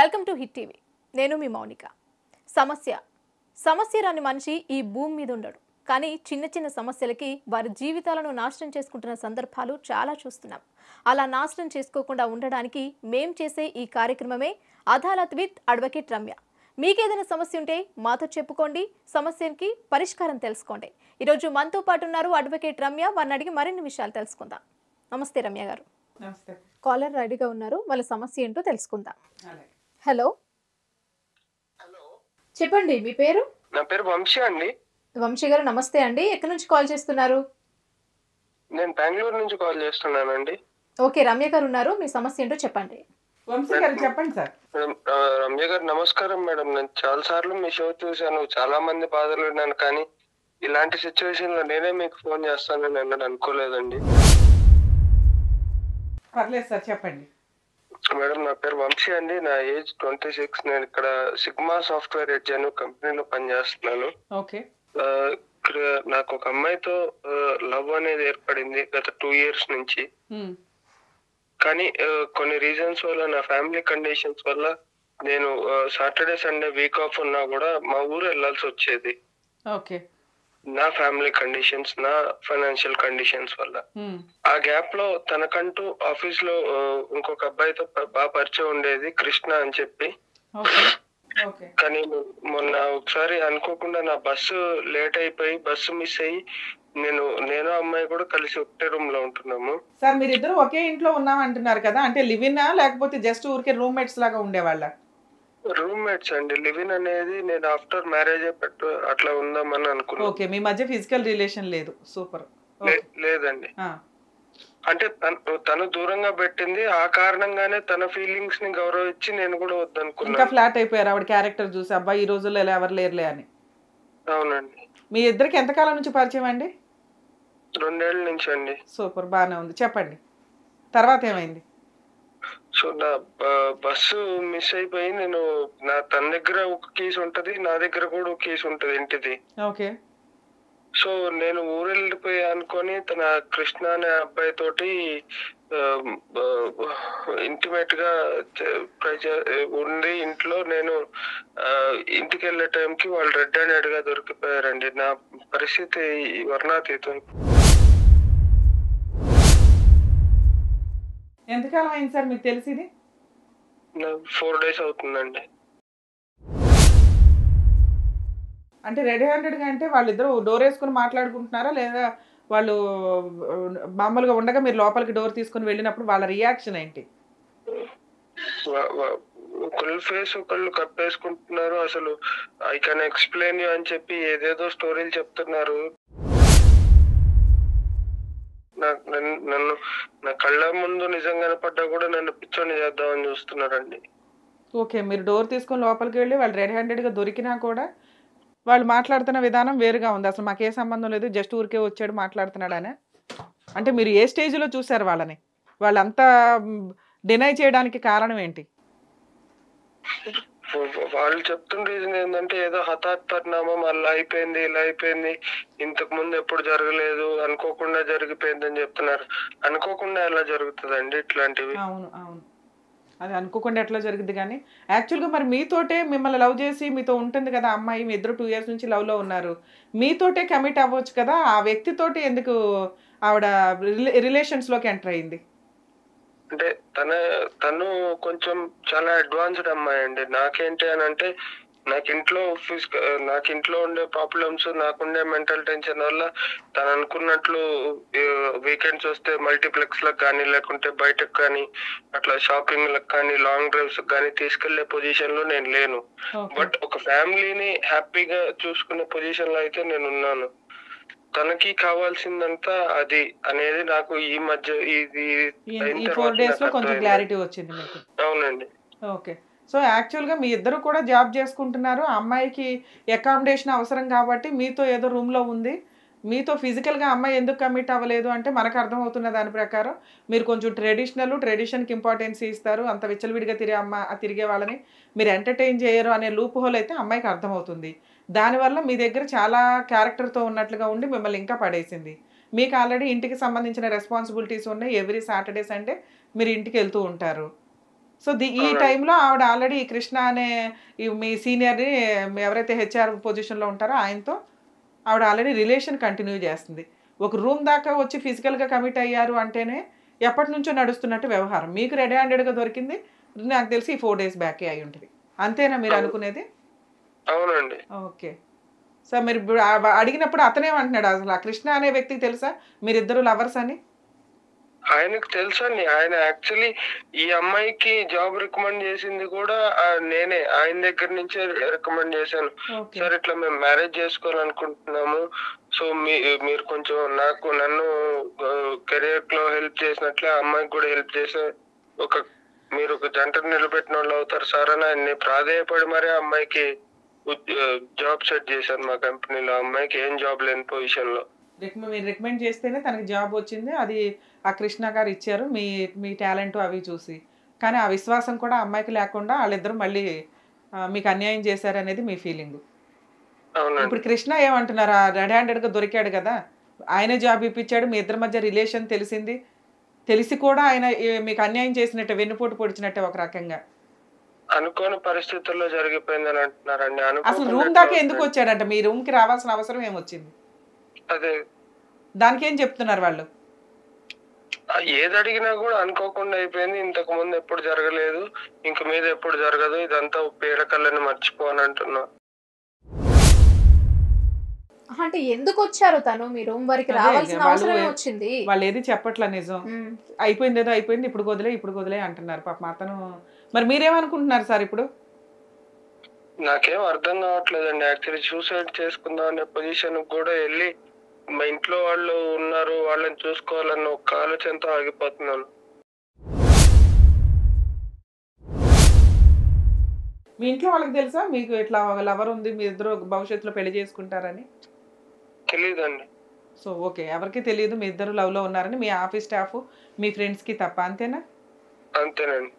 Welcome to hit TV. నేను మీ మౌనిక. సమస్య రాని మనిషి ఈ భూమి మీద ఉండడు. కానీ చిన్న చిన్న సమస్యలకి వారి జీవితాలను నాశనం చేసుకుంటున్న సందర్భాలు చాలా చూస్తున్నాం. అలా నాశనం చేసుకోకుండా ఉండడానికి మేం చేసే ఈ కార్యక్రమమే అదాలత్ విత్ అడ్వకేట్ రమ్య. మీకేదైనా సమస్య ఉంటే మాతో చెప్పుకోండి, సమస్యకి పరిష్కారం తెలుసుకోండి. ఈరోజు మనతో పాటు ఉన్నారు అడ్వకేట్ రమ్య. వారిని అడిగి మరిన్ని విషయాలు తెలుసుకుందాం. నమస్తే రమ్య గారు. నమస్తే. కాలర్ రెడీగా ఉన్నారు, వాళ్ళ సమస్య ఏంటో తెలుసుకుందాం. హలో, చెప్పండి మీ పేరు? నా పేరు వంశీ అండి. వంశీ గారు నమస్తే అండి. ఎక్కడి నుంచి కాల్ చేస్తున్నారు? నేను బెంగళూరు నుంచి కాల్ చేస్తున్నానండి. ఓకే, రమ్య గారు ఉన్నారు, మీ సమస్య ఏంటో చెప్పండి. వంశీ గారు చెప్పండి సార్. రమ్య గారు నమస్కారం మేడం. నేను చాలా సార్లు మీ షో చూశాను, చాలా మంది బాధలు విన్నాను, కానీ ఇలాంటి సిచ్యువేషన్ లో నేనే మీకు ఫోన్ చేస్తానని అన్నది అనుకోలేదండి. పర్లేదు సార్, చెప్పండి. మేడం నా పేరు వంశీ అండి. నా ఏజ్ 26. నేను ఇక్కడ సిగ్మా సాఫ్ట్వేర్ ఎడ్జ్ అనే కంపెనీలో పనిచేస్తున్నాను. ఓకే. ఇక్కడ నాకు ఒక అమ్మాయితో లవ్ అనేది ఏర్పడింది గత 2 years నుంచి. కానీ కొన్ని రీజన్స్ వల్ల, నా ఫ్యామిలీ కండిషన్స్ వల్ల నేను సాటర్డే సండే వీక్ ఆఫ్ ఉన్నా కూడా మా ఊరు వెళ్ళాల్సి వచ్చేది. ఓకే. నా ఫ్యామిలీ కండిషన్స్, నా ఫైనాన్షియల్ కండిషన్స్ వల్ల. ఆ గ్యాప్ లో తనకంటూ ఆఫీస్ లో ఇంకొక అబ్బాయితో బాగా పరిచయం ఉండేది, కృష్ణ అని చెప్పి. కానీ మొన్న ఒకసారి అనుకోకుండా నా బస్సు లేట్ అయిపోయి బస్సు మిస్ అయ్యి నేను అమ్మాయి కూడా కలిసి ఒకటే రూమ్ లో ఉంటున్నాము. సార్ మీరిద్దరు ఒకే ఇంట్లో ఉన్నాం అంటున్నారు కదా, అంటే లివ్ ఇన్ లేకపోతే జస్ట్ ఊరికే రూమ్మేట్స్ లాగా ఉండేవాళ్ళ? రూమ్మేట్స్ అండి. లివ్ ఇన్ అనేది నేను ఆఫ్టర్ మ్యారేజ్ అట్లా ఉందామని అనుకున్నాను. ఓకే, మీ మధ్య ఫిజికల్ రిలేషన్ లేదు. సూపర్. లేదండి, అంటే తను దూరంగా పెట్టింది, ఆ కారణంగానే తన ఫీలింగ్స్ ని గౌరవించి నేను కూడా వద్దనుకున్నాను. ఇంకా ఫ్లాట్ అయిపోయారు ఆవిడ క్యారెక్టర్ చూసి, అబ్బాయి ఈ రోజుల్లో ఇలా ఎవరు లేరులే అని. అవునండి. మీ ఇద్దరికి ఎంతకాలం నుంచి పరిచయం అండి? 2 ఏళ్ల నుంచి అండి. సూపర్, బాగానే ఉంది. చెప్పండి తర్వాత ఏమైంది? సో నా బస్సు మిస్ అయిపోయి తన దగ్గర ఒక కీస్ ఉంటది, నా దగ్గర కూడా ఒక కీస్ ఉంటది ఇంటిది. ఓకే. సో నేను ఊరు వెళ్ళిపోయా అనుకొని తన కృష్ణ అనే అబ్బాయి తోటి ఇంటిమేట్ గా ఉంది ఇంట్లో. నేను ఇంటికి వెళ్ళే టైంకి వాళ్ళు రెడ్ హ్యాండెడ్ గా దొరికిపోయారండి. నా పరిస్థితి వర్ణాతీతం. ఎంతకాలం అయింది సార్ మీకు తెలిసింది? 4 days అవుతుందండి. అంటే రెడీ హ్యాండెడ్ గా అంటే వాళ్ళిద్దరు డోర్ వేసుకుని మాట్లాడుకుంటున్నారా, లేదా వాళ్ళు మామూలుగా ఉండగా మీరు లోపలికి డోర్ తీసుకుని వెళ్ళినప్పుడు వాళ్ళ రియాక్షన్ ఏంటి? ఒకళ్ళు ఫేస్ ఒకళ్ళు కప్పేసుకుంటున్నారు. అసలు ఐ కెన్ ఎక్స్ప్లెయిన్ యూ అని చెప్పి ఏదేదో స్టోరీలు చెప్తున్నారు. నన్ను నా కళ్ళ ముందు నిజం కనపడ్డా కూడా నన్ను పిచ్చోని చేద్దామని చూస్తున్నారండి. ఓకే, మీరు డోర్ తీసుకుని లోపలికి వెళ్ళి వాళ్ళు రెడీ హ్యాండెడ్ గా దొరికినా కూడా వాళ్ళు మాట్లాడుతున్న విధానం వేరుగా ఉంది. అసలు మాకే సంబంధం లేదు, జస్ట్ ఊరికే వచ్చాడు మాట్లాడుతున్నాడనే. అంటే మీరు ఏ స్టేజ్లో చూసారు వాళ్ళని? వాళ్ళంతా డినై చేయడానికి కారణం ఏంటి? వాళ్ళు చెప్తున్న రీజన్ ఏంటంటే ఏదో హఠాత్ పరిణామం, అలా అయిపోయింది, ఇలా అయిపోయింది, ఇంతకు ముందు ఎప్పుడు జరగలేదు, అనుకోకుండా జరిగిపోయింది అని చెప్తున్నారు. అనుకోకుండా ఎలా జరుగుతుందండి ఇట్లాంటివి? అవును అవును, అది అనుకోకుండా ఎట్లా జరిగింది. కానీ యాక్చువల్గా మరి మీతోటే మిమ్మల్ని లవ్ చేసి మీతో ఉంటుంది కదా అమ్మాయి, మీ ఇద్దరు 2 years నుంచి లవ్లో ఉన్నారు, మీతోటే కమిట్ అవ్వచ్చు కదా. ఆ వ్యక్తితోటి ఎందుకు ఆవిడ రిలేషన్స్లోకి ఎంటర్ అయింది? అంటే తను కొంచెం చాలా అడ్వాన్స్డ్ అమ్మాయి అండి. నాకేంటి అని అంటే నాకు ఇంట్లో ఉండే ప్రాబ్లమ్స్, నాకుండే మెంటల్ టెన్షన్ వల్ల తను అనుకున్నట్లు వీకెండ్స్ వస్తే మల్టీప్లెక్స్ లకు కానీ, లేకుంటే బయటకు కానీ, అట్లా షాపింగ్ లకు కానీ, లాంగ్ డ్రైవ్స్ కానీ తీసుకెళ్లే పొజిషన్ లో నేను లేను. బట్ ఒక ఫ్యామిలీని హ్యాపీగా చూసుకునే పొజిషన్ లో అయితే నేను ఉన్నాను. తనకి కావాల్సిందంతా అది అనేది నాకు ఈ మధ్య ఈ 4 days లో కొంచెం క్లారిటీ వచ్చింది మీకు. అవునండి. ఓకే. సో యాక్చువల్గా మీ ఇద్దరు కూడా జాబ్ చేసుకుంటున్నారు, అమ్మాయికి అకామిడేషన్ అవసరం కాబట్టి మీతో ఏదో రూమ్లో ఉంది. మీతో ఫిజికల్గా అమ్మాయి ఎందుకు కమిట్ అవ్వలేదు అంటే మనకు అర్థమవుతున్న దాని ప్రకారం మీరు కొంచెం ట్రెడిషన్కి ఇంపార్టెన్స్ ఇస్తారు, అంత విచ్చలవిడిగా తిరిగే వాళ్ళని మీరు ఎంటర్టైన్ చేయరు అనే లూప్ హోల్ అయితే అమ్మాయికి అర్థమవుతుంది. దానివల్ల మీ దగ్గర చాలా క్యారెక్టర్తో ఉన్నట్లుగా ఉండి మిమ్మల్ని ఇంకా పడేసింది. మీకు ఆల్రెడీ ఇంటికి సంబంధించిన రెస్పాన్సిబిలిటీస్ ఉన్నాయి, ఎవ్రీ సాటర్డే సండే మీరు ఇంటికి వెళ్తూ ఉంటారు. సో ఈ టైంలో ఆవిడ ఆల్రెడీ కృష్ణ అనే మీ సీనియర్ని ఎవరైతే హెచ్ఆర్ పొజిషన్లో ఉంటారో ఆయనతో ఆవిడ ఆల్రెడీ రిలేషన్ కంటిన్యూ చేస్తుంది. ఒక రూమ్ దాకా వచ్చి ఫిజికల్గా కమిట్ అయ్యారు అంటేనే ఎప్పటి నుంచో నడుస్తున్నట్టు వ్యవహారం. మీకు రెడీ హ్యాండెడ్గా దొరికింది నాకు తెలిసి 4 days బ్యాకే అయి ఉంటుంది. అంతేనా మీరు అనుకునేది? అవునండి. ఓకే. సో మీరు అడిగినప్పుడు అతనేమంటున్నాడు అసలు? ఆ కృష్ణ అనే వ్యక్తికి తెలుసా మీరిద్దరు లవర్స్ అని? ఆయనకు తెలుసండి. ఆయన యాక్చువల్లీ ఈ అమ్మాయికి జాబ్ రికమెండ్ చేసింది కూడా నేనే. ఆయన దగ్గర నుంచే రికమెండ్ చేశాను. సార్ ఇట్లా మేము మ్యారేజ్ చేసుకోవాలనుకుంటున్నాము, సో మీరు కొంచెం నన్ను కెరియర్ లో హెల్ప్ చేసినట్లే అమ్మాయికి కూడా హెల్ప్ చేసే మీరు ఒక జంటను నిలబెట్టిన వాళ్ళు అవుతారు సార్ అని ఆయన్ని ప్రాధేయపడి మరీ అమ్మాయికి జాబ్ సెట్ చేశాను మా కంపెనీలో. అమ్మాయికి ఏం జాబ్ లేని పొజిషన్ లో మీరు రికమెండ్ చేస్తేనే తనకి జాబ్ వచ్చింది. అది ఆ కృష్ణ గారు ఇచ్చారు మీ టాలెంట్ అవి చూసి. కానీ ఆ విశ్వాసం కూడా అమ్మాయికి లేకుండా వాళ్ళిద్దరు మళ్ళీ మీకు అన్యాయం చేశారు అనేది మీ ఫీలింగ్. ఇప్పుడు కృష్ణ ఏమంటున్నారు? రెడ్ హ్యాండెడ్గా దొరికాడు కదా, ఆయనే జాబ్ ఇప్పించాడు, మీ ఇద్దరి మధ్య రిలేషన్ తెలిసింది, తెలిసి కూడా ఆయన మీకు అన్యాయం చేసినట్టే, వెన్నుపోటు పొడిచినట్టే ఒక రకంగా. అనుకోని పరిస్థితుల్లో జరిగిపోయిందని అంటున్నారండి. అసలు రూమ్ దాకా ఎందుకు వచ్చాడంట? మీ రూమ్ కి రావాల్సిన అవసరం ఏమొచ్చింది? అదే దానికి ఏం చెప్తున్నారు వాళ్ళు? ఏది అడిగినా కూడా అనుకోకుండా అయిపోయింది, ఇంతకు ముందు ఎప్పుడు జరగలేదు, ఇంక మీద ఎప్పుడు జరగదు, ఇదంతా పీడకల్లని మర్చిపోని అంటున్నా. అంటే ఎందుకు వచ్చారు తను మీ రూమ్ వరకు? రావాల్సిన అవసరం వచ్చింది. వాళ్ళు ఏది చెప్పట్లా నిజం. అయిపోయింది ఏదో అయిపోయింది, ఇప్పుడు వదిలే అంటున్నారు పాపం అతను. మరి మీరేమనుకుంటున్నారు సార్ ఇప్పుడు? నాకేం అర్థం కావట్లేదండి. యాక్చువల్లీ సూసైడ్ చేసుకుందాం అనే పొజిషన్ కూడా వెళ్ళి మా ఇంట్లో వాళ్ళు ఉన్నారు, వాళ్ళని చూసుకోవాలన్న ఒక ఆలోచనతో ఆగిపోతున్నాను. మీ ఇంట్లో వాళ్ళకి తెలుసా మీకు ఇట్లా లవర్ ఉంది, మీ ఇద్దరు భవిష్యత్తులో పెళ్లి చేసుకుంటారని? తెలియదండి. సో ఓకే, ఎవరికి తెలియదు మీ ఇద్దరు లవ్ లో ఉన్నారని, మీ ఆఫీస్ స్టాఫ్ మీ ఫ్రెండ్స్ కి తప్ప, అంతేనా? అంతేనండి.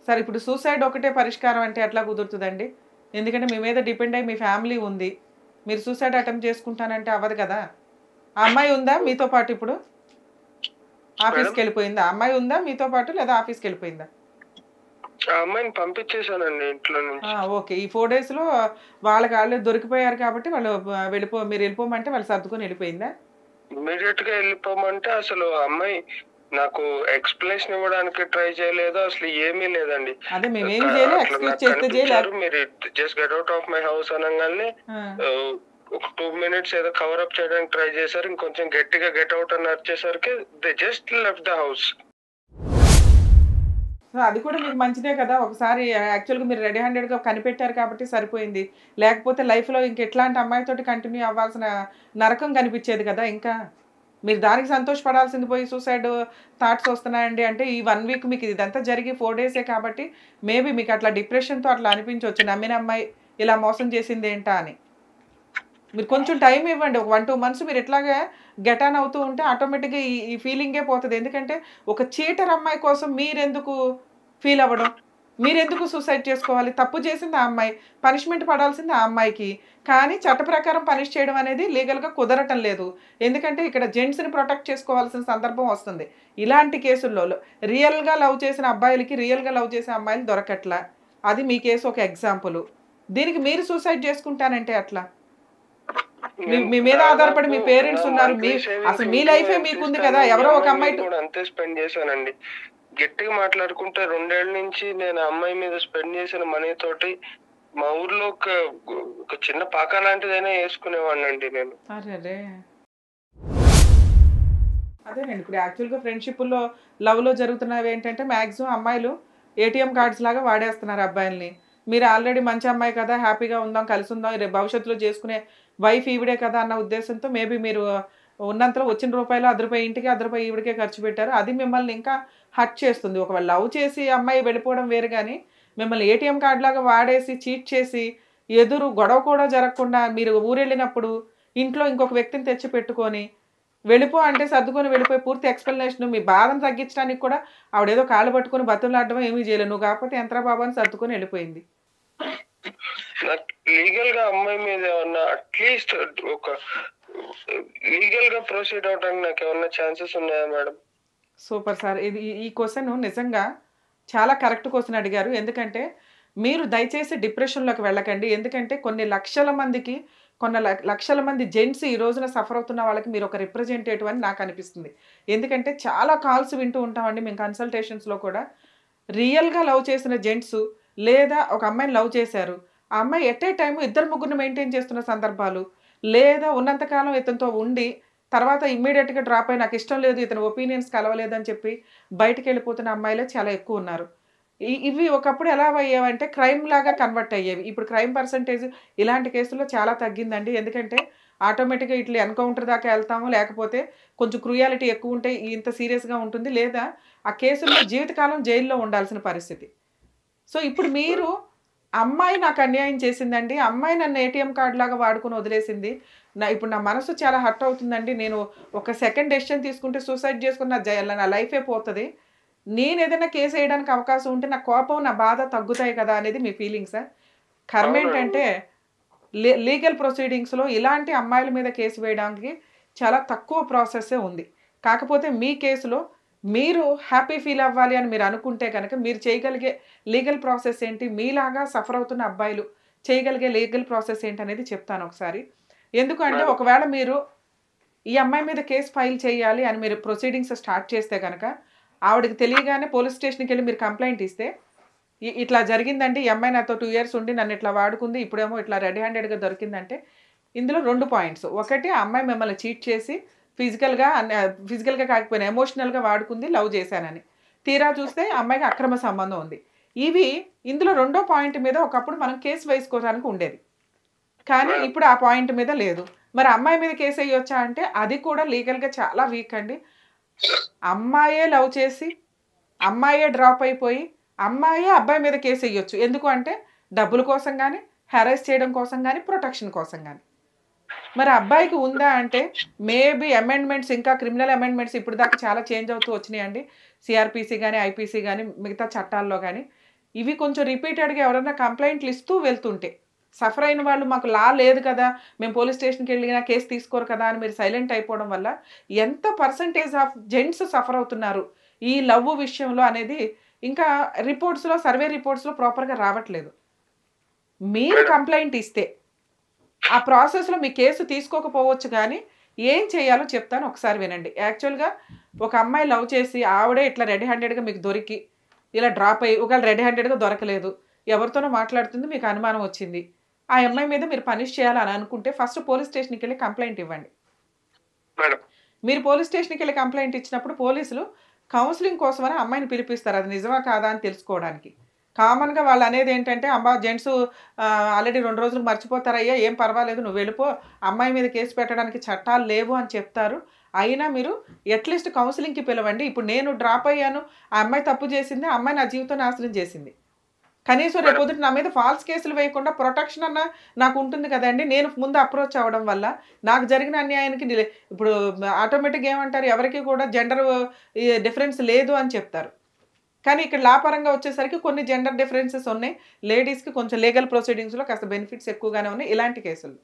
సార్ ఇప్పుడు సూసైడ్ ఒకటే పరిష్కారం అంటే ఎట్లా కుదురుతుందండి? ఎందుకంటే మీ మీద డిపెండ్ అయ్యి మీ ఫ్యామిలీ ఉంది, మీరు సూసైడ్ అటెంప్ట్ చేసుకుంటానంటే అవ్వదు కదా. ఆ అమ్మాయి ఉందా మీతో పాటు? ఇప్పుడు ఆఫీస్కి వెళ్ళిపోయిందా? అమ్మాయి ఉందా మీతో పాటు లేదా ఆఫీస్కి వెళ్ళిపోయిందా? ఆ అమ్మాయిని పంపించేశానండి ఇంట్లో నుంచి. ఓకే, ఈ 4 days లో వాళ్ళు దొరికిపోయారు కాబట్టి వాళ్ళు మీరు వెళ్ళిపోమంటే వాళ్ళు సర్దుకొని వెళ్ళిపోయిందా? ఇమీడియట్ గా వెళ్ళిపోమంటే అసలు అమ్మాయి నాకు ఎక్స్ప్లెనేషన్ ఇవ్వడానికి ట్రై చేయలేదు, అసలు ఏమీ లేదండి. అదే మేము ఏం చేయలేదు, ఎక్స్క్యూజ్ చేస్తే చేయలేదు. మీరు just get out of my house అనగానే ఒక 2 minutes ఏదో కవర్ అప్ చేయడానికి ట్రై చేశారు, ఇంకొంచెం గట్టిగా గెట్ అవుట్ అని వచ్చేసరికి they just left the house. అది కూడా మీకు మంచిదే కదా. ఒకసారి యాక్చువల్గా మీరు రెడీ హ్యాండెడ్గా కనిపెట్టారు కాబట్టి సరిపోయింది, లేకపోతే లైఫ్లో ఇంకెట్లాంటి అమ్మాయితోటి కంటిన్యూ అవ్వాల్సిన నరకం కనిపించేది కదా. ఇంకా మీరు దానికి సంతోషపడాల్సింది పోయి సూసైడ్ థాట్స్ వస్తున్నాయండి అంటే ఈ 1 week మీకు ఇదంతా జరిగి 4 days కాబట్టి మేబీ మీకు అట్లా డిప్రెషన్తో అట్లా అనిపించవచ్చు, నమ్మిన అమ్మాయి ఇలా మోసం చేసింది ఏంటా అని. మీరు కొంచెం టైం ఇవ్వండి, ఒక 1-2 months మీరు ఎట్లాగా గెట్ ఆన్ అవుతూ ఉంటే ఆటోమేటిక్గా ఈ ఫీలింగే పోతుంది. ఎందుకంటే ఒక చీటర్ అమ్మాయి కోసం మీరెందుకు ఫీల్ అవ్వడం, మీరెందుకు సూసైడ్ చేసుకోవాలి? తప్పు చేసింది ఆ అమ్మాయి, పనిష్మెంట్ పడాల్సింది ఆ అమ్మాయికి, కానీ చట్ట ప్రకారం పనిష్ చేయడం అనేది లీగల్గా కుదరటం లేదు. ఎందుకంటే ఇక్కడ జెంట్స్ని ప్రొటెక్ట్ చేసుకోవాల్సిన సందర్భం వస్తుంది ఇలాంటి కేసుల్లో. రియల్గా లవ్ చేసిన అబ్బాయిలకి రియల్గా లవ్ చేసే అమ్మాయిలు దొరకట్లా, అది మీ కేసు ఒక ఎగ్జాంపుల్. దీనికి మీరు సూసైడ్ చేసుకుంటానంటే అట్లా మీ మీద ఆధారపడి మీ పేరెంట్స్ ఉన్నారు, అసలు మీ లైఫే మీకుంది కదా. ఎవరో ఒక అమ్మాయి అంతే స్పెండ్ చేశానండి. గట్టిగా మాట్లాడుకుంటే 2 ఏళ్ల నుంచి నేను అమ్మాయి మీద స్పెండ్ చేసిన మనీ తోటి మా ఊర్లో ఒక చిన్న పాక లాంటిదైనా వేసుకునేవాడిని అండి నేను. అదేనండి ఇప్పుడు యాక్చువల్గా ఫ్రెండ్షిప్లో లవ్లో జరుగుతున్నవి ఏంటంటే మ్యాక్సిమం అమ్మాయిలు ATM కార్డ్స్ లాగా వాడేస్తున్నారు అబ్బాయిల్ని. మీరు ఆల్రెడీ మంచి అమ్మాయి కదా, హ్యాపీగా ఉందాం, కలిసి ఉందాం, రేపు భవిష్యత్తులో చేసుకునే వైఫ్ ఈవిడే కదా అన్న ఉద్దేశంతో మేబీ మీరు ఉన్నంతలో వచ్చిన రూపాయలు ₹10 ఇంటికి ₹10 ఈవిడికే ఖర్చు పెట్టారు. అది మిమ్మల్ని ఇంకా హర్ట్ చేస్తుంది. ఒకవేళ లవ్ చేసి అమ్మాయి వెళ్ళిపోవడం వేరు, కానీ మిమ్మల్ని ATM కార్డ్ లాగా వాడేసి చీట్ చేసి ఎదురు గొడవ కూడా జరగకుండా మీరు ఊరెళ్ళినప్పుడు ఇంట్లో ఇంకొక వ్యక్తిని తెచ్చి పెట్టుకొని వెళ్ళిపో అంటే సర్దుకొని వెళ్ళిపోయి పూర్తి ఎక్స్ప్లెనేషన్ మీ బాధను తగ్గించడానికి కూడా ఆవిడేదో కాళ్ళు పట్టుకొని బతులాడడం ఏమీ చేయలేదు, నువ్వు కాకపోతే ఎంతరా బాబా అని సర్దుకొని వెళ్ళిపోయింది. లీగల్ గా అమ్మాయి మీద ఏమన్నా అట్లీస్ట్ ఒక లీగల్ గా ప్రొసీడ్ అవడానికి నాకు ఏమన్నా ఛాన్సెస్ ఉన్నాయా మేడం? సూపర్ సార్, ఇది ఈ క్వశ్చన్ నిజంగా చాలా కరెక్ట్ క్వశ్చన్ అడిగారు. ఎందుకంటే మీరు దయచేసి డిప్రెషన్‌లోకి వెళ్ళకండి. ఎందుకంటే కొన్ని లక్షల మందికి లక్షల మంది జెంట్స్ ఈ రోజున సఫర్ అవుతున్న వాళ్ళకి మీరు ఒక రిప్రజెంటేటివ్ అని నాకు అనిపిస్తుంది. ఎందుకంటే చాలా కాల్స్ వింటూ ఉంటామండి మేము కన్సల్టేషన్స్‌లో కూడా. రియల్‌గా లవ్ చేసిన జెంట్స్ లేదా ఒక అమ్మాయిని లవ్ చేశారు. ఆ అమ్మాయి ఎట్ ఏ టైమ్ ఇద్దరు ముగ్గురిని మెయింటైన్ చేస్తున్న సందర్భాలు, లేదా ఉన్నంత కాలం ఇతనితో ఉండి తర్వాత ఇమ్మీడియేట్‌గా డ్రాప్ అయ్యి నాకిష్టం లేదు, ఇతని ఒపీనియన్స్ కలవలేదని చెప్పి బయటికెళ్ళిపోతున్న అమ్మాయిలే చాలా ఎక్కువున్నారు. ఇవి ఒకప్పుడు ఎలా అయ్యేవంటే క్రైమ్ లాగా కన్వర్ట్ అయ్యేవి. ఇప్పుడు క్రైమ్ పర్సెంటేజ్ ఇలాంటి కేసుల్లో చాలా తగ్గిందండి. ఎందుకంటే ఆటోమేటిక్‌గా ఇట్లా ఎన్‌కౌంటర్ దాకా ఎళ్తాము. లేకపోతే కొంచెం క్రూయాలిటీ ఎక్కువుంటే ఇంత సీరియస్‌గా ఉంటుంది. లేదా ఆ కేసుల్లో జీవితకాలం జైల్‌లో ఉండాల్సిన పరిస్థితి. సో, ఇప్పుడు మీరు అమ్మాయి నాకు అన్యాయం చేసిందండి. అమ్మాయి నన్ను ఏటీఎం కార్డ్‌లాగా వాడుకొని వదిలేసింది. ఇప్పుడు నా మనసు చాలా హర్ట్ అవుతుందండి. నేను ఒక సెకండ్ డెసిషన్ తీసుకుంటే సూసైడ్ చేసుకుని నా లైఫే పోతది. నేనేదైనా కేస్ ఎయడానికి అవకాశం ఉంటే నా కోపం, నా బాధ తగ్గుతాయి కదా! అనేది మీ ఫీలింగ్సా? కర్మేంటంటే లీగల్ ప్రొసీడింగ్స్‌లో ఇలాంటి అమ్మాయిల మీద కేసు వేయడానికి చాలా తక్కువ ప్రాసెస్సే ఉంది. కాకపోతే మీ కేసులో మీరు హ్యాపీ ఫీల్ అవ్వాలి అని మీరు అనుకుంటే గనక మీరు చేయగలిగే లీగల్ ప్రాసెస్ ఏంటి? మీలాగా సఫర్ అవుతున్న అబ్బాయిలు చేయగలిగే లీగల్ ప్రాసెస్ ఏంటనేది చెప్తాను ఒకసారి. ఎందుకంటే ఒకవేళ మీరు ఈ అమ్మాయి మీద కేస్ ఫైల్ చేయాలి అని మీరు ప్రొసీడింగ్స్ స్టార్ట్ చేస్తే గనక ఆవిడకి తెలియగానే పోలీస్ స్టేషన్‌కెళ్ళి మీరు కంప్లెయింట్ ఇస్తే ఇట్లా జరిగిందండి. ఈ అమ్మాయి నాతో 2 ఇయర్స్ ఉండి నన్ను ఇట్లా వాడుకుంది. ఇప్పుడేమో ఇట్లా రెడీ హ్యాండెడ్‌గా దొరికిందంటే ఇందులో 2 పాయింట్స్. ఒకటి ఆ అమ్మాయి మిమ్మల్ని చీట్ చేసి ఫిజికల్‌గా కాకపోయినా ఎమోషనల్‌గా వాడుకుంది, లవ్ చేశానని. తీరా చూస్తే ఆ అమ్మాయికి అక్రమ సంబంధం ఉంది. ఇందులో రెండో పాయింట్ మీద ఒకప్పుడు మనం కేసు వేసుకోవడానికి ఉండేది. కానీ ఇప్పుడు ఆ పాయింట్ మీద లేదు. మరి అమ్మాయి మీద కేసు ఎయ్యొచ్చా అంటే అది కూడా లీగల్‌గా చాలా వీక్ అండి. అమ్మాయే లవ్ చేసి, అమ్మాయే డ్రాప్ అయిపోయి, అమ్మాయే అబ్బాయి మీద కేసు ఎయ్యొచ్చు. ఎందుకు అంటే డబ్బుల కోసం గాని, హారాస్ చేయడం కోసం గాని, ప్రొటెక్షన్ కోసం గాని. మరి అబ్బాయికి ఉందా అంటే మేబీ అమెండ్మెంట్స్ ఇంకా క్రిమినల్ అమెండ్మెంట్స్ ఇప్పటిదాకా చాలా చేంజ్ అవుతూ వచ్చినాయండి. సీఆర్‌పీసీ గాని, ఐపీసీ గాని, మిగతా చట్టాల్లో గాని. ఇవి కొంచెం రిపీటెడ్‌గా ఎవరైనా కంప్లెయింట్లు ఇస్తూ వెళ్తుంటే, సఫర్ అయిన వాళ్ళు మాకు లా లేదు కదా! మేము పోలీస్ స్టేషన్‌కి వెళ్ళినా కేసు తీసుకోరు కదా! అని మీరు సైలెంట్ అయిపోవడం వల్ల ఎంత పర్సెంటేజ్ ఆఫ్ జెంట్స్ సఫర్ అవుతున్నారు ఈ లవ్ విషయంలో అనేది ఇంకా సర్వే రిపోర్ట్స్‌లో ప్రాపర్‌గా రావట్లేదు. మీరు కంప్లెయింట్ ఇస్తే ఆ ప్రాసెస్‌లో మీ కేసు తీసుకోకపోవచ్చు గానీ, ఏం చేయాలో చెప్తాను ఒకసారి వినండి. యాక్చువల్‌గా ఒక అమ్మాయి లవ్ చేసి ఆవిడే ఇట్లా రెడీ హ్యాండెడ్‌గా మీకు దొరికి, ఇలా డ్రాప్ అయ్యి ఒకవేళ రెడీ హ్యాండెడ్‌గా దొరకలేదు. ఎవరితోనో మాట్లాడుతుంది మీకు అనుమానం వచ్చింది. ఆ అమ్మాయి మీద మీరు పనిష్ చేయాలని అనుకుంటే ఫస్ట్ పోలీస్ స్టేషన్‌కెళ్ళి కంప్లెయింట్ ఇవ్వండి. మేడం. మీరు పోలీస్ స్టేషన్‌కెళ్ళి కంప్లెయింట్ ఇచ్చినప్పుడు పోలీసులు కౌన్సెలింగ్ కోసమని అమ్మాయిని పిలిపిస్తారు. అది నిజమా కాదా అని తెలుసుకోవడానికి. కామన్‌గా వాళ్ళనేదేంటంటే, అమ్మా జెంట్సు ఆల్రెడీ 2 రోజులకు మర్చిపోతారయ్యా, ఏం పర్వాలేదు నువ్వు వెళ్ళిపో, అమ్మాయి మీద కేసు పెట్టడానికి చట్టాలు లేవు అని చెప్తారు. అయినా మీరు అట్‌లీస్ట్ కౌన్సెలింగ్‌కి పిలవండి. ఇప్పుడు నేను డ్రాప్ అయ్యాను, ఆ అమ్మాయి తప్పు చేసింది, ఆ అమ్మాయి నా జీవితం నాశనం చేసింది. కనీసం రేపొద్దుట నా మీద ఫాల్స్ కేసులు వేయకుండా ప్రొటెక్షన్ అన్నా నాకుంటుంది కదండీ! నేను ముందు అప్రోచ్ అవ్వడం వల్ల నాకు జరిగిన అన్యాయానికి ఇప్పుడు ఆటోమేటిక్‌గా ఏమంటారు, ఎవరికీ కూడా జెండర్ డిఫరెన్స్ లేదు అని చెప్తారు. కానీ ఇక్కడ లా పరంగా వచ్చేసరికి కొన్ని జెండర్ డిఫరెన్సెస్ ఉన్నాయి. లేడీస్‌కి కొంచెం లీగల్ ప్రొసీడింగ్స్‌లో కాస్త బెనిఫిట్స్ ఎక్కువగానే ఉన్నాయి ఇలాంటి కేసుల్లో.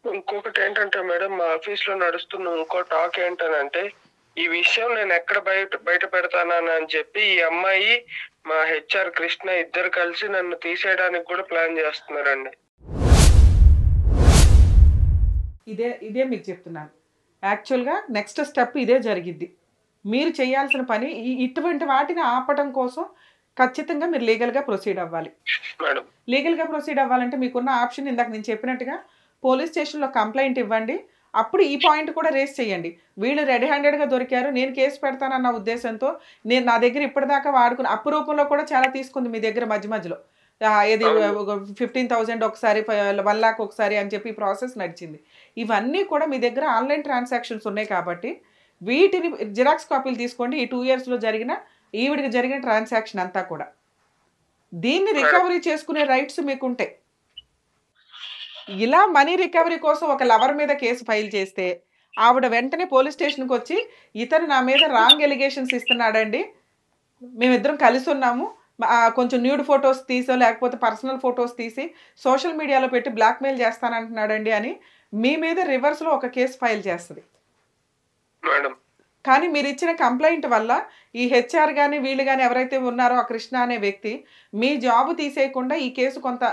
ఇంకొకటి ఏంటంటే మేడం, మా ఆఫీస్‌లో నడుస్తున్న ఇంకో టాక్ ఏంటనంటే, ఈ విషయం నేను ఎక్కడ బయట పెడతానని అని చెప్పి ఈ అమ్మాయి, మా హెచ్ఆర్ కృష్ణ ఇద్దరు కలిసి నన్ను తీసేయడానికి కూడా ప్లాన్ చేస్తున్నారండి. ఇదే మీకు చెప్తున్నాను. యాక్చువల్‌గా నెక్స్ట్ స్టెప్ ఇదే జరిగిద్ది. మీరు చేయాల్సిన పని ఇటువంటి వాటిని ఆపటం కోసం ఖచ్చితంగా మీరు లీగల్‌గా ప్రొసీడ్ అవ్వాలి. మేడం. లీగల్‌గా ప్రొసీడ్ అవ్వాలంటే మీకున్న ఆప్షన్ ఇందాక నేను చెప్పినట్టుగా పోలీస్ స్టేషన్‌లో కంప్లెయింట్ ఇవ్వండి. అప్పుడు ఈ పాయింట్ కూడా రేస్ చేయండి. వీళ్ళు రెడీ హ్యాండెడ్‌గా దొరికారు, నేను కేసు పెడతానన్న ఉద్దేశంతో నా దగ్గర ఇప్పటిదాకా వాడుకున్న అప్పు రూపంలో కూడా చాలా తీసుకుంది మీ దగ్గర మధ్యలో. ఏది 15,000 ఒకసారి, 1,00,000 ఒకసారి అని చెప్పి ప్రాసెస్ నడిచింది. ఇవన్నీ కూడా మీ దగ్గర ఆన్‌లైన్ ట్రాన్సాక్షన్స్ ఉన్నాయి కాబట్టి వీటిని జిరాక్స్ కాపీలు తీసుకోండి. ఈ 2 ఇయర్స్‌లో ఈవిడికి జరిగిన ట్రాన్సాక్షన్ అంతా కూడా. దీన్ని రికవరీ చేసుకునే రైట్స్ మీకుంటాయి. ఇలా మనీ రికవరీ కోసం ఒక లవర్ మీద కేసు ఫైల్ చేస్తే ఆవిడ వెంటనే పోలీస్ స్టేషన్‌కి వచ్చి, ఇతను నా మీద రాంగ్ ఎలిగేషన్స్ ఇస్తున్నాడండి, మేమిద్దరం కలిసి ఉన్నాము, కొంచెం న్యూడ్ ఫొటోస్ తీసో లేకపోతే పర్సనల్ ఫొటోస్ తీసి సోషల్ మీడియాలో పెట్టి బ్లాక్‌మెయిల్ చేస్తానంటున్నాడండి అని మీ మీద రివర్స్‌లో ఒక కేసు ఫైల్ చేస్తది. మేడం. కానీ మీరు ఇచ్చిన కంప్లైంట్ వల్ల ఈ హెచ్ఆర్ కానీ వీళ్ళు కానీ ఎవరైతే ఉన్నారో ఆ కృష్ణ అనే వ్యక్తి మీ జాబ్ తీసేయకుండా ఈ కేసు కొంత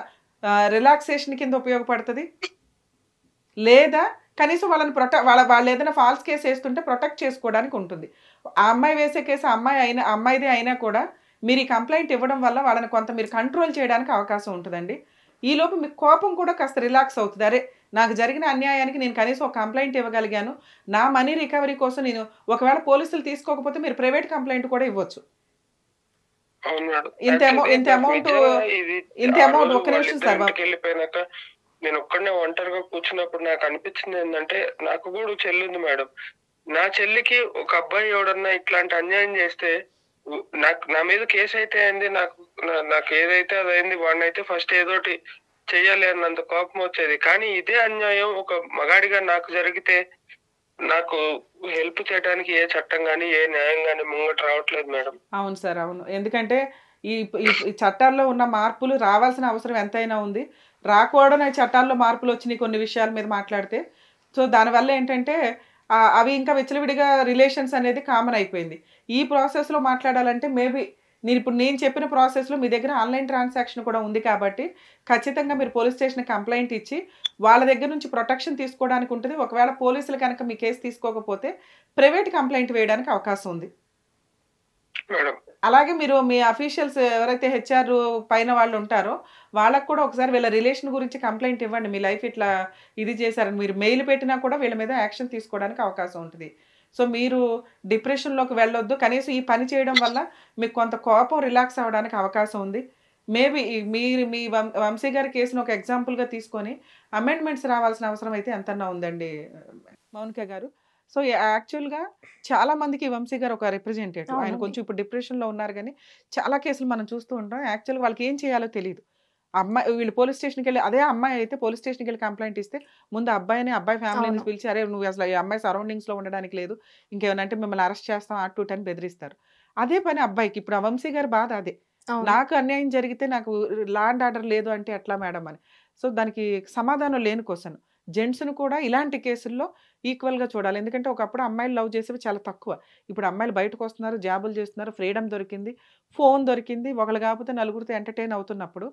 రిలాక్సేషన్ కింద ఉపయోగపడుతుంది, లేదా కనీసం వాళ్ళని వాళ్ళు ఏదైనా ఫాల్స్ కేసు వేస్తుంటే ప్రొటెక్ట్ చేసుకోవడానికి ఉంటుంది. ఆ అమ్మాయి వేసే కేసు అమ్మాయిదే అయినా కూడా మీరు ఈ కంప్లైంట్ ఇవ్వడం వల్ల వాళ్ళని కొంత మీరు కంట్రోల్ చేయడానికి అవకాశం ఉంటుందండి. ఈలోపు మీకు కోపం కూడా కాస్త రిలాక్స్ అవుతుంది. అరే నాకు జరిగిన అన్యాయానికి నేను కనీసం ఒక కంప్లైంట్ ఇవ్వగలిగాను, నా మనీ రికవరీ కోసం నేను ఒకవేళ పోలీసులు తీసుకోకపోతే మీరు ప్రైవేట్ కంప్లైంట్ కూడా ఇవ్వచ్చు. ఇంత అమౌంట్ ఒక నిమిషం సార్. వెళ్ళిపోయినాక నేను ఒక్కడనే ఒంటరిగా కూర్చున్నప్పుడు నాకు అనిపించింది ఏంటంటే, నాకు కూడా చెల్లి ఉంది మేడం. నా చెల్లికి ఒక అబ్బాయి ఎవడన్నా ఇట్లాంటి అన్యాయం చేస్తే నా మీద కేసు అయితే అయింది, నాకు ఏదైతే అది అయింది, వాడిని అయితే ఫస్ట్ ఏదోటి చెయ్యాలి అన్నంత కోపం వచ్చేది. కానీ ఇదే అన్యాయం ఒక మగాడిగా నాకు జరిగితే నాకు హెల్ప్ చేయడానికి ఏ చట్టం కానీ ఏ న్యాయం కానీ ముంగట రావట్లేదు మేడం. అవును సార్, అవును. ఎందుకంటే ఈ చట్టాల్లో ఉన్న మార్పులు రావాల్సిన అవసరం ఎంతైనా ఉంది. రాకూడని చట్టాల్లో మార్పులు వచ్చినాయి కొన్ని విషయాల మీద మాట్లాడితే. సో దానివల్ల ఏంటంటే అవి ఇంకా విచ్చలవిడిగా రిలేషన్స్ అనేది కామన్ అయిపోయింది. ఈ ప్రాసెస్లో మాట్లాడాలంటే మేబీ నేను చెప్పిన ప్రాసెస్లో మీ దగ్గర ఆన్లైన్ ట్రాన్సాక్షన్ కూడా ఉంది కాబట్టి ఖచ్చితంగా మీరు పోలీస్ స్టేషన్ కంప్లైంట్ ఇచ్చి వాళ్ళ దగ్గర నుంచి ప్రొటెక్షన్ తీసుకోవడానికి ఉంటుంది. ఒకవేళ పోలీసులు కనుక మీ కేసు తీసుకోకపోతే ప్రైవేట్ కంప్లైంట్ వేయడానికి అవకాశం ఉంది. అలాగే మీరు మీ అఫీషియల్స్ ఎవరైతే హెచ్ఆర్ పైన వాళ్ళు ఉంటారో వాళ్ళకు కూడా ఒకసారి వీళ్ళ రిలేషన్ గురించి కంప్లైంట్ ఇవ్వండి. మీ లైఫ్ ఇట్లా ఇది చేశారని మీరు మెయిల్ పెట్టినా కూడా వీళ్ళ మీద యాక్షన్ తీసుకోవడానికి అవకాశం ఉంటుంది. సో మీరు డిప్రెషన్లోకి వెళ్ళొద్దు. కనీసం ఈ పని చేయడం వల్ల మీకు కొంత కోపం రిలాక్స్ అవ్వడానికి అవకాశం ఉంది. మేబీ మీరు మీ వంశీ గారి కేసును ఒక ఎగ్జాంపుల్గా తీసుకొని అమెండ్మెంట్స్ రావాల్సిన అవసరం అయితే ఎంతన్నా ఉందండి మౌనిక గారు. సో యాక్చువల్గా చాలా మందికి వంశీ గారు ఒక రిప్రజెంటేటివ్. ఆయన కొంచెం ఇప్పుడు డిప్రెషన్లో ఉన్నారు, కానీ చాలా కేసులు మనం చూస్తూ ఉంటాం. యాక్చువల్గా వాళ్ళకి ఏం చేయాలో తెలియదు. వీళ్ళు పోలీస్ స్టేషన్కి వెళ్ళి, అదే అమ్మాయి అయితే పోలీస్ స్టేషన్కి వెళ్ళి కంప్లైంట్ ఇస్తే ముందు అబ్బాయి ఫ్యామిలీని పిలిచి, అరే నువ్వు అసలు ఈ అమ్మాయి సరౌండింగ్స్లో ఉండడానికి లేదు, ఇంకేమనంటే మిమ్మల్ని అరెస్ట్ చేస్తాం అటు అని బెదిరిస్తారు. అదే పని అబ్బాయికి. ఇప్పుడు ఆ వంశీ గారి బాధ అదే, నాకు అన్యాయం జరిగితే నాకు లా అండ్ ఆర్డర్ లేదు అంటే ఎట్లా మేడం అని. సో దానికి సమాధానం లేని క్వశ్చన్. జెంట్స్ను కూడా ఇలాంటి కేసుల్లో ఈక్వల్గా చూడాలి. ఎందుకంటే ఒకప్పుడు అమ్మాయిలు లవ్ చేసేవి చాలా తక్కువ. ఇప్పుడు అమ్మాయిలు బయటకు వస్తున్నారు, జాబులు చేస్తున్నారు, ఫ్రీడమ్ దొరికింది, ఫోన్ దొరికింది, ఒకళ్ళు కాకపోతే నలుగురితో ఎంటర్టైన్ అవుతున్నప్పుడు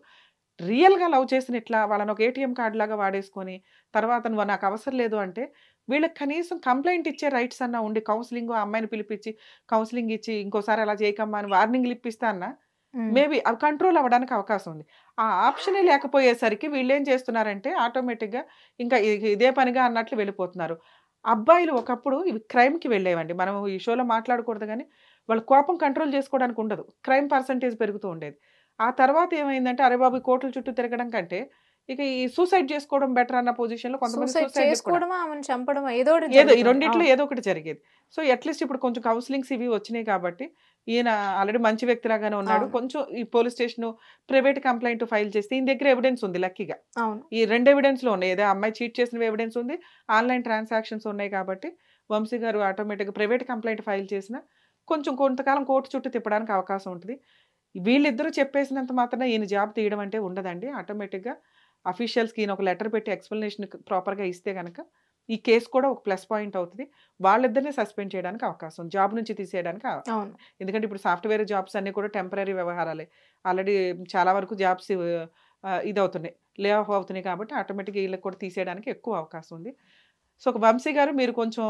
రియల్గా లవ్ చేసిన ఇట్లా వాళ్ళని ఒక ఏటీఎం కార్డు లాగా వాడేసుకొని తర్వాత నువ్వు నాకు అవసరం లేదు అంటే వీళ్ళకి కనీసం కంప్లైంట్ ఇచ్చే రైట్స్ అన్నా ఉండి, కౌన్సిలింగ్ అమ్మాయిని పిలిపించి కౌన్సిలింగ్ ఇచ్చి ఇంకోసారి అలా చేయకమ్మా అని వార్నింగ్లు ఇప్పిస్తా అన్నా మేబీ అవి కంట్రోల్ అవ్వడానికి అవకాశం ఉంది. ఆ ఆప్షనే లేకపోయేసరికి వీళ్ళు ఏం చేస్తున్నారంటే ఆటోమేటిక్గా ఇంకా ఇదే పనిగా అన్నట్లు వెళ్ళిపోతున్నారు. అబ్బాయిలు ఒకప్పుడు ఇవి క్రైమ్కి వెళ్ళేవండి. మనం ఈ షోలో మాట్లాడకూడదు, కానీ వాళ్ళ కోపం కంట్రోల్ చేసుకోవడానికి ఉండదు, క్రైమ్ పర్సంటేజ్ పెరుగుతూ ఉండేది. ఆ తర్వాత ఏమైందంటే అరే బాబు కోర్టుల చుట్టూ తిరగడం కంటే ఇక ఈ సూసైడ్ చేసుకోవడం బెటర్ అన్న పొజిషన్లో కొంతమంది ఈ రెండిట్లో ఏదో ఒకటి జరిగేది. సో అట్లీస్ట్ ఇప్పుడు కొంచెం కౌన్సిలింగ్స్ ఇవి వచ్చినాయి కాబట్టి ఈయన ఆల్రెడీ మంచి వ్యక్తిలాగానే ఉన్నాడు. కొంచెం ఈ police station private complaint file చేస్తే ఈయన దగ్గర ఎవిడెన్స్ ఉంది. లక్కీగా ఈ 2 ఎవిడెన్స్లో ఉన్నాయి. ఏదో అమ్మాయి చీట్ చేసిన ఎవిడెన్స్ ఉంది, ఆన్లైన్ ట్రాన్సాక్షన్స్ ఉన్నాయి కాబట్టి వంశీ గారు ఆటోమేటిక్గా ప్రైవేట్ కంప్లైంట్ ఫైల్ చేసిన కొంచెం కొంతకాలం కోర్టు చుట్టూ తిప్పడానికి అవకాశం ఉంటుంది. వీళ్ళిద్దరూ చెప్పేసినంత మాత్రం ఈయన జాబ్ తీయడం అంటే ఉండదండి. ఆటోమేటిక్గా అఫీషియల్స్కి ఈయన ఒక లెటర్ పెట్టి ఎక్స్ప్లెనేషన్ ప్రాపర్గా ఇస్తే కనుక ఈ కేసు కూడా ఒక ప్లస్ పాయింట్ అవుతుంది. వాళ్ళిద్దరిని సస్పెండ్ చేయడానికి అవకాశం, జాబ్ నుంచి తీసేయడానికి. ఎందుకంటే ఇప్పుడు సాఫ్ట్వేర్ జాబ్స్ అన్నీ కూడా టెంపరీ వ్యవహారాలే. ఆల్రెడీ చాలా వరకు జాబ్స్ ఇది అవుతున్నాయి, లే ఆఫ్ అవుతున్నాయి కాబట్టి ఆటోమేటిక్గా వీళ్ళకి కూడా తీసేయడానికి ఎక్కువ అవకాశం ఉంది. సో వంశీ గారు మీరు కొంచెం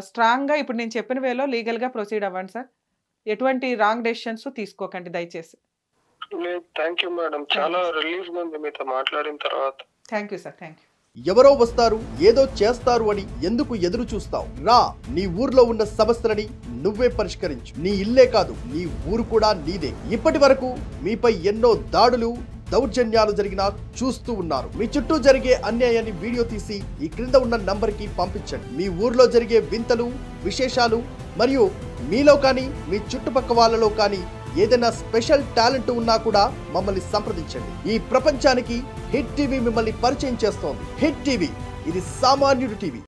స్ట్రాంగ్గా ఇప్పుడు నేను చెప్పిన వేలో లీగల్గా ప్రొసీడ్ అవ్వండి సార్. ఎటువంటి రాంగ్ డెసిషన్స్ తీసుకోకండి దయచేసి. థ్యాంక్ యూ మేడం, చాలా రిలీఫ్ గా ఉంది మీతో మాట్లాడిన తర్వాత. Thank you sir, thank you. ఎవరో వస్తారు ఏదో చేస్తారు అని ఎందుకు ఎదురు చూస్తావు? రా, నీ ఊర్లో ఉన్న సమస్యలని నువ్వే పరిష్కరించు. నీ ఇల్లే కాదు, నీ ఊరు కూడా నీదే. ఇప్పటి వరకు మీపై ఎన్నో దాడులు దౌర్జన్యాలు జరిగినా చూస్తూ ఉన్నారు. మీ చుట్టూ జరిగే అన్యాయాన్ని వీడియో తీసి ఈ క్రింద ఉన్న నంబర్కి పంపించండి. మీ ఊర్లో జరిగే వింతలు, విశేషాలు మరియు మీలో కానీ మీ చుట్టుపక్క వాళ్ళలో కానీ ఏదైనా స్పెషల్ టాలెంట్ ఉన్నా కూడా మమ్మల్ని సంప్రదించండి. ఈ ప్రపంచానికి హిట్ టీవీ మిమ్మల్ని పరిచయం చేస్తోంది. హిట్ టీవీ, ఇది సామాన్యుడి టీవీ.